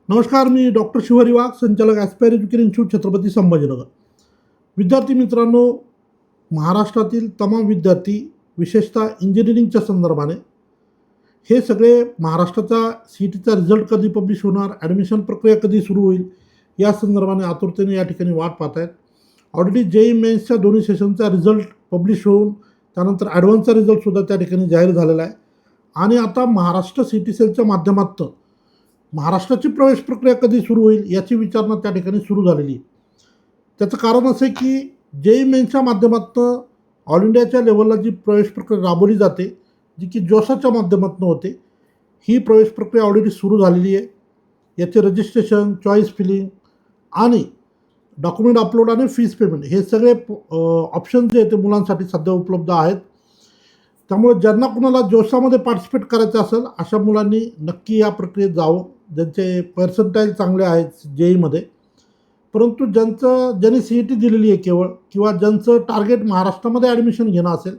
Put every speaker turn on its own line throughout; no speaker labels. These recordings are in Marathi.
नमस्कार, मी डॉक्टर शिवहरी वाघ, संचालक aspire education institute, Chhatrapati Sambhajinagar. विद्यार्थी मित्रांनो, महाराष्ट्रातील तमाम विद्यार्थी विशेषतः इंजिनिअरिंगच्या संदर्भाने हे सगळे महाराष्ट्राचा CETचा रिझल्ट कधी पब्लिश होणार, ॲडमिशन प्रक्रिया कधी सुरू होईल या संदर्भाने आतुरतेने या ठिकाणी वाट पाहत आहेत. ऑलरेडी JEE मेन्सच्या दोन्ही सेशनचा रिझल्ट पब्लिश होऊन त्यानंतर ॲडव्हान्सचा रिझल्टसुद्धा त्या ठिकाणी जाहीर झालेला आहे. आणि आता महाराष्ट्र CET सेलच्या माध्यमातून महाराष्ट्राची प्रवेश प्रक्रिया कधी सुरू होईल याची विचारणा त्या ठिकाणी सुरू झालेली आहे. त्याचं कारण असं आहे की JEE मेन्सच्या माध्यमातून ऑल इंडियाच्या लेवलला जी प्रवेश प्रक्रिया राबवली जाते, जी की जोसाच्या माध्यमातून होते, ही प्रवेश प्रक्रिया ऑलरेडी सुरू झालेली आहे. याचे रजिस्ट्रेशन, चॉईस फिलिंग आणि डॉक्युमेंट अपलोड आणि फीस पेमेंट हे सगळे ऑप्शन जे आहेत ते मुलांसाठी सध्या उपलब्ध आहेत. त्यामुळे ज्यांना कुणाला जोशामध्ये पार्टिसिपेट करायचं असेल अशा मुलांनी नक्की या प्रक्रियेत जावं, ज्यांचे पर्सेंटाईल चांगले आहेत JEEमध्ये. परंतु ज्यांनी CET दिलेली आहे केवळ, किंवा ज्यांचं टार्गेट महाराष्ट्रामध्ये ॲडमिशन घेणं असेल,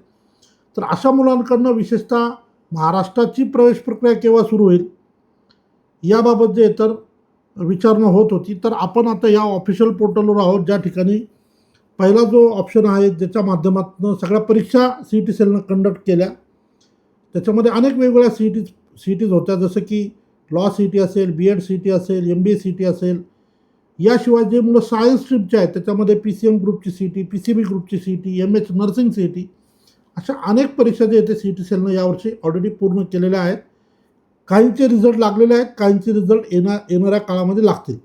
तर अशा मुलांकडनं विशेषतः महाराष्ट्राची प्रवेश प्रक्रिया केव्हा सुरू होईल याबाबत जे तर विचारणा होत होती. तर आपण आता या ऑफिशियल पोर्टलवर आहोत, ज्या ठिकाणी पहिला जो ऑप्शन आहे ज्याच्या माध्यमातून सगळ्या परीक्षा CET सेलनं कंडक्ट केल्या. त्याच्यामध्ये अनेक वेगवेगळ्या CETs होत्या, जसं की लॉ CET असेल, BEd CET असेल, MBA CET असेल. याशिवाय जे मुलं सायन्स स्ट्रीमचे आहेत त्याच्यामध्ये PCM ग्रुपची CET, PCB ग्रुपची CET, MH nursing CET अशा अनेक परीक्षा जे आहेत ते CET सेलनं यावर्षी ऑलरेडी पूर्ण केलेल्या आहेत. काहींचे रिझल्ट लागलेले आहेत, काहींचे रिझल्ट येणाऱ्या काळामध्ये लागतील.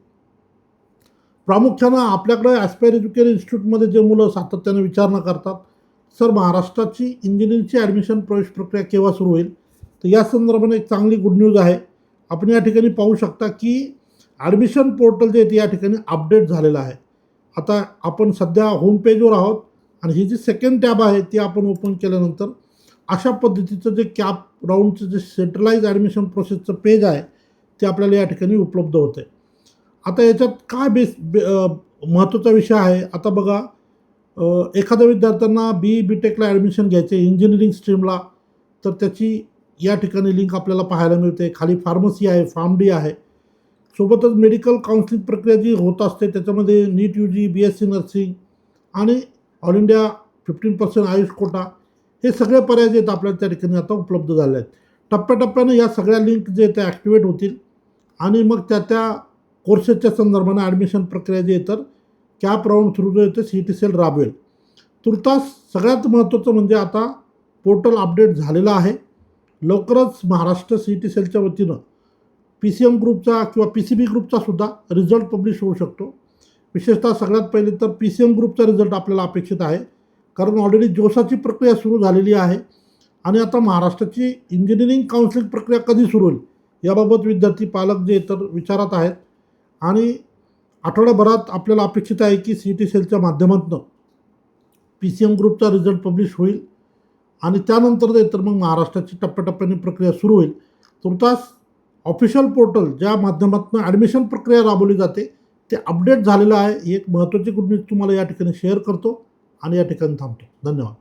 प्रामुख्यानं आपल्याकडे ॲस्पायर एज्युकेशन इन्स्टिट्यूटमध्ये जे मुलं सातत्याने विचारणा करतात, सर महाराष्ट्राची इंजिनिअरिंगची ॲडमिशन प्रवेश प्रक्रिया केव्हा सुरू होईल, तर या संदर्भाने एक चांगली गुड न्यूज आहे. आपण या ठिकाणी पाहू शकता की ॲडमिशन पोर्टल जे आहे ते या ठिकाणी अपडेट झालेलं आहे. आता आपण सध्या होम पेजवर आहोत आणि ही जी सेकंड टॅब आहे ती आपण ओपन केल्यानंतर अशा पद्धतीचं जे कॅप राऊंडचं जे सेंट्रलाइज ॲडमिशन प्रोसेसचं पेज आहे ते आपल्याला या ठिकाणी उपलब्ध होतं आहे. आता याच्यात काय महत्त्वाचा विषय आहे. आता बघा, एखाद्या विद्यार्थ्यांना BE BTechला ॲडमिशन घ्यायचे इंजिनिअरिंग स्ट्रीमला, तर त्याची या ठिकाणी लिंक आपल्याला पाहायला मिळते. खाली फार्मसी आहे, PharmD आहे, सोबतच मेडिकल काउन्सिलिंग प्रक्रिया जी होत असते त्याच्यामध्ये NEET UG, BSc नर्सिंग आणि ऑल इंडिया 15% आयुष कोटा हे सगळे पर्याय जे आहेत आपल्याला त्या ठिकाणी आता उपलब्ध झाले आहेत. टप्प्याटप्प्यानं या सगळ्या लिंक जे ते ॲक्टिवेट होतील आणि मग त्या कोर्सेसच्या संदर्भाने ॲडमिशन प्रक्रिया जी आहे तर कॅप राऊंड थ्रू जो आहे ते CET सेल राबवेल. तुर्तास सगळ्यात महत्त्वाचं म्हणजे आता पोर्टल अपडेट झालेलं आहे. लवकरच महाराष्ट्र CET सेलच्या वतीनं PCM ग्रुपचा किंवा PCB ग्रुपचा सुद्धा रिझल्ट पब्लिश होऊ शकतो. विशेषतः सगळ्यात पहिले तर PCM ग्रुपचा रिझल्ट आपल्याला अपेक्षित आहे, कारण ऑलरेडी जोशाची प्रक्रिया सुरू झालेली आहे. आणि आता महाराष्ट्राची इंजिनिअरिंग काउन्सिलिंग प्रक्रिया कधी सुरू होईल याबाबत विद्यार्थी पालक जे तर विचारात आहेत. आणि आठवड्याभरात आपल्याला अपेक्षित आहे की CET सेलच्या माध्यमातून PCM ग्रुपचा रिझल्ट पब्लिश होईल आणि त्यानंतर जे तर मग महाराष्ट्राची टप्प्याटप्प्याने प्रक्रिया सुरू होईल. तुर्तास ऑफिशियल पोर्टल ज्या माध्यमातून ॲडमिशन प्रक्रिया राबवली जाते ते अपडेट झालेलं आहे. ही एक महत्त्वाची गुड न्यूज तुम्हाला या ठिकाणी शेअर करतो आणि या ठिकाणी थांबतो. धन्यवाद.